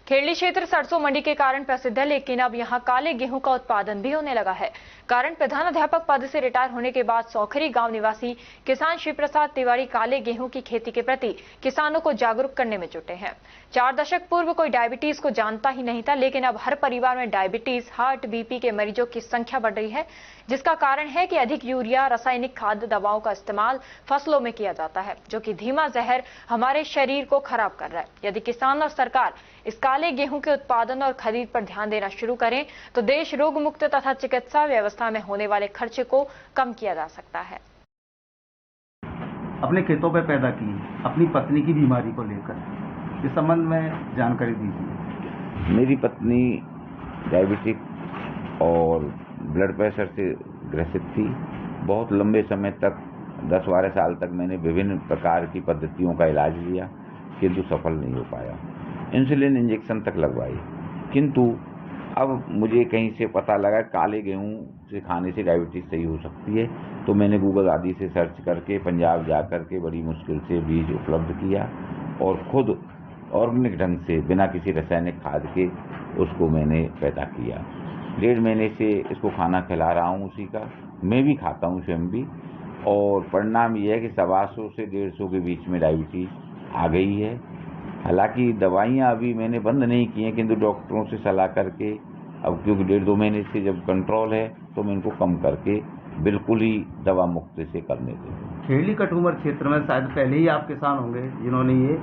खेड़ली क्षेत्र सरसों मंडी के कारण प्रसिद्ध है, लेकिन अब यहां काले गेहूं का उत्पादन भी होने लगा है। कारण प्रधानाध्यापक पद से रिटायर होने के बाद सौखरी गांव निवासी किसान शिव प्रसाद तिवारी काले गेहूं की खेती के प्रति किसानों को जागरूक करने में जुटे हैं। 4 दशक पूर्व कोई डायबिटीज को जानता ही नहीं था, लेकिन अब हर परिवार में डायबिटीज, हार्ट, बीपी के मरीजों की संख्या बढ़ रही है, जिसका कारण है कि अधिक यूरिया, रासायनिक खाद, दवाओं का इस्तेमाल फसलों में किया जाता है, जो कि धीमा जहर हमारे शरीर को खराब कर रहा है। यदि किसान और सरकार इस काले गेहूं के उत्पादन और खरीद पर ध्यान देना शुरू करें तो देश रोग मुक्त तथा चिकित्सा व्यवस्था में होने वाले खर्चे को कम किया जा सकता है। अपने खेतों पर पैदा की अपनी पत्नी की बीमारी को लेकर इस संबंध में जानकारी दीजिए। मेरी पत्नी डायबिटिक और ब्लड प्रेशर से ग्रसित थी। बहुत लंबे समय तक 10-12 साल तक मैंने विभिन्न प्रकार की पद्धतियों का इलाज लिया, किंतु सफल नहीं हो पाया। इंसुलिन इंजेक्शन तक लगवाई, किंतु अब मुझे कहीं से पता लगा काले गेहूं से खाने से डायबिटीज सही हो सकती है। तो मैंने गूगल आदि से सर्च करके पंजाब जा करके बड़ी मुश्किल से बीज उपलब्ध किया और खुद ऑर्गेनिक ढंग से बिना किसी रासायनिक खाद के उसको मैंने पैदा किया। 1.5 महीने से इसको खाना खिला रहा हूँ उसी का। मैं भी खाता हूँ स्वयं भी, और परिणाम ये है कि 125 से 150 के बीच में डायबिटीज आ गई है। हालांकि दवाइयाँ अभी मैंने बंद नहीं की हैं, किंतु डॉक्टरों से सलाह करके अब क्योंकि 1.5-2 महीने से जब कंट्रोल है तो मैं इनको कम करके बिल्कुल ही दवा मुक्त से करने दें। खेड़ली कटुमर क्षेत्र में शायद पहले ही आप किसान होंगे जिन्होंने ये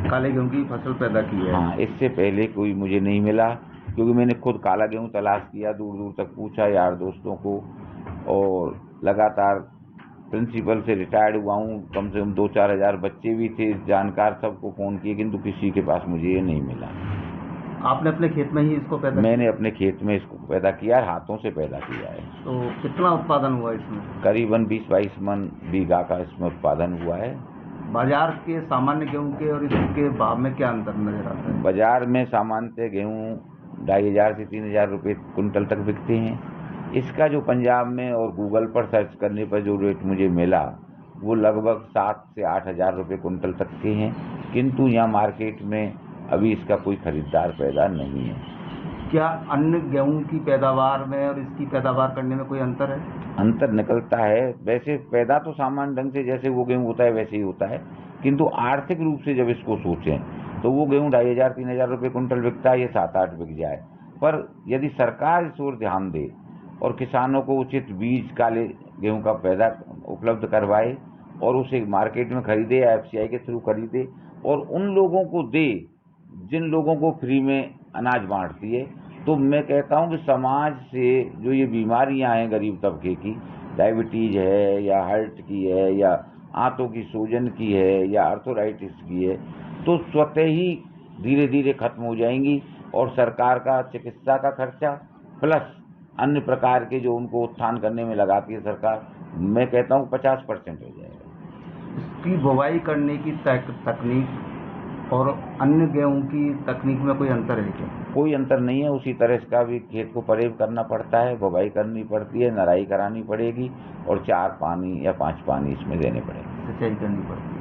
काले गेहूं की फसल पैदा की है। हाँ, इससे पहले कोई मुझे नहीं मिला, क्योंकि मैंने खुद काला गेहूं तलाश किया, दूर दूर तक पूछा यार दोस्तों को, और लगातार प्रिंसिपल से रिटायर्ड हुआ हूँ, कम से कम 2-4 हज़ार बच्चे भी थे, जानकार सबको फ़ोन किए, किंतु किसी के पास मुझे ये नहीं मिला। आपने अपने खेत में ही इसको पैदा मैंने अपने खेत में इसको पैदा किया, हाथों से पैदा किया है। तो कितना उत्पादन हुआ इसमें? करीबन 20-22 मन बीघा का इसमें उत्पादन हुआ है। बाजार के सामान्य गेहूं के और इसके भाव में क्या अंतर नजर आता है? बाजार में सामान्यतः गेहूँ 2,500 से 3,000 रुपये क्विंटल तक बिकते हैं। इसका जो पंजाब में और गूगल पर सर्च करने पर जो रेट मुझे मिला वो लगभग 7 से 8 हज़ार रुपये क्विंटल तक के हैं, किंतु यहाँ मार्केट में अभी इसका कोई खरीदार पैदा नहीं है। क्या अन्य गेहूं की पैदावार में और इसकी पैदावार करने में कोई अंतर है? अंतर निकलता है। वैसे पैदा तो सामान्य ढंग से जैसे वो गेहूं होता है वैसे ही होता है, किंतु आर्थिक रूप से जब इसको सोचें तो वो गेहूं 2,500-3,000 रुपये क्विंटल बिकता है, ये 7-8 बिक जाए। पर यदि सरकार इस ओर ध्यान दे और किसानों को उचित बीज काले गेहूं का पैदा उपलब्ध करवाए और उसे मार्केट में खरीदे या FCI के थ्रू खरीदे और उन लोगों को दे जिन लोगों को फ्री में अनाज बांटती है, तो मैं कहता हूं कि समाज से जो ये बीमारियां हैं गरीब तबके की, डायबिटीज है या हार्ट की है या आंतों की सूजन की है या आर्थराइटिस की है, तो स्वतः ही धीरे धीरे खत्म हो जाएंगी और सरकार का चिकित्सा का खर्चा प्लस अन्य प्रकार के जो उनको उत्थान करने में लगाती है सरकार, मैं कहता हूँ 50% हो जाएगा। इसकी बुवाई करने की तकनीक और अन्य गेहूं की तकनीक में कोई अंतर है क्या? कोई अंतर नहीं है। उसी तरह इसका भी खेत को परेब करना पड़ता है, बुवाई करनी पड़ती है, नराई करानी पड़ेगी और 4 पानी या 5 पानी इसमें देने पड़ेंगे, सिंचाई करनी पड़ती है।